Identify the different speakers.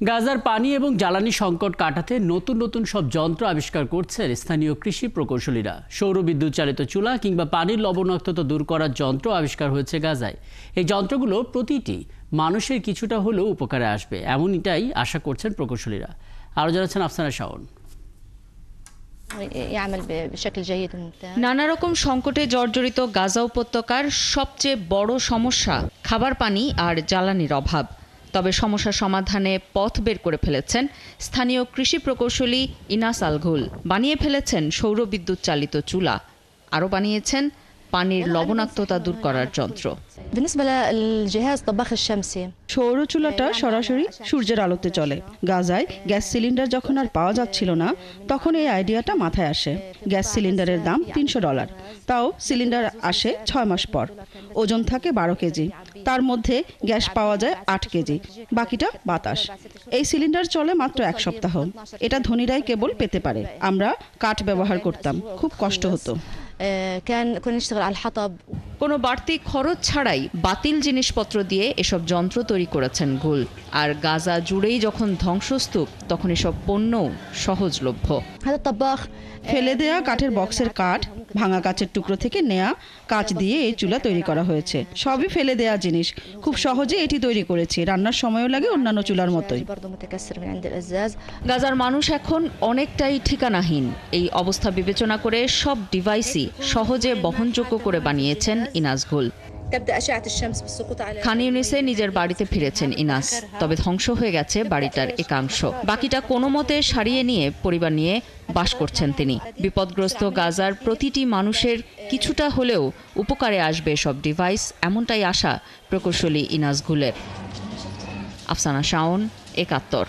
Speaker 1: গাজার পানি এবং জ্বালানি সংকট কাটাতে নতুন নতুন সব যন্ত্র আবিষ্কার করছেন স্থানীয় কৃষি প্রকৌশলীরা। সৌর বিদ্যুৎ চালিত চুলা কিংবা পানির লবণাক্ততা দূর করার যন্ত্র আবিষ্কার হয়েছে গাজায়। এই যন্ত্রগুলো প্রতিটি মানুষের কিছুটা হলেও উপকারে আসবে, এমনটাই আশা করছেন প্রকৌশলীরা। আরও জানাচ্ছেন আফসানা শাওন।
Speaker 2: নানা রকম সংকটে জর্জরিত গাজা উপত্যকার সবচেয়ে বড় সমস্যা খাবার পানি আর জ্বালানির অভাব। তবে সমস্যা সমাধানে পথ বের করে ফেলেছেন স্থানীয় কৃষি প্রকৌশলী ইনাস আল ঘুল। বানিয়ে ফেলেছেন সৌর বিদ্যুৎ চালিত চুলা, আরও বানিয়েছেন পানির লবণাক্ততা দূর করার যন্ত্র।
Speaker 3: সৌর চুলাটা সরাসরি সূর্যের আলোতে চলে। গাজায় গ্যাস সিলিন্ডার যখন আর পাওয়া যাচ্ছিল না, তখন এই আইডিয়াটা মাথায় আসে। গ্যাস সিলিন্ডারের দাম $300, তাও সিলিন্ডার আসে 6 মাস পর। ওজন থাকে 12 কেজি, তার মধ্যে গ্যাস পাওয়া যায় 8 কেজি, বাকিটা বাতাস। এই সিলিন্ডার চলে মাত্র 1 সপ্তাহ। এটা ধনীরাই কেবল পেতে পারে। আমরা কাঠ ব্যবহার করতাম, খুব কষ্ট হতো।
Speaker 2: কোনো বাড়তি খরচ ছাড়াই বাতিল জিনিসপত্র দিয়ে এসব যন্ত্র তৈরি করেছেন ঘুল। আর গাজা জুড়েই যখন ধ্বংসস্তূপ, তখন এসব পণ্যও সহজলভ্য।
Speaker 3: ফেলে দেয়া কাঠের বক্সের কাঠ, ভাঙা কাচের টুকরো থেকে নেয়া কাচ দিয়ে এই চুলা তৈরি করা হয়েছে। সবই ফেলে দেয়া জিনিস, খুব সহজে এটি তৈরি করেছি। রান্নার সময়ও লাগে অন্যান্য চুলার মতোই।
Speaker 2: গাজার মানুষ এখন অনেকটাই ঠিকানাহীন। এই অবস্থা বিবেচনা করে সব ডিভাইসই সহজে বহনযোগ্য করে বানিয়েছেন ইনাস ঘুল। খান ইউনিসে নিজের বাড়িতে ফিরেছেন ইনাস, তবে ধ্বংস হয়ে গেছে বাড়িটার একাংশ। বাকিটা কোনো মতে সারিয়ে নিয়ে পরিবার নিয়ে বাস করছেন তিনি। বিপদগ্রস্ত গাজার প্রতিটি মানুষের কিছুটা হলেও উপকারে আসবে সব ডিভাইস, এমনটাই আশা প্রকৌশলী ইনাস ঘুলের। আফসানা শাওন, ৭১।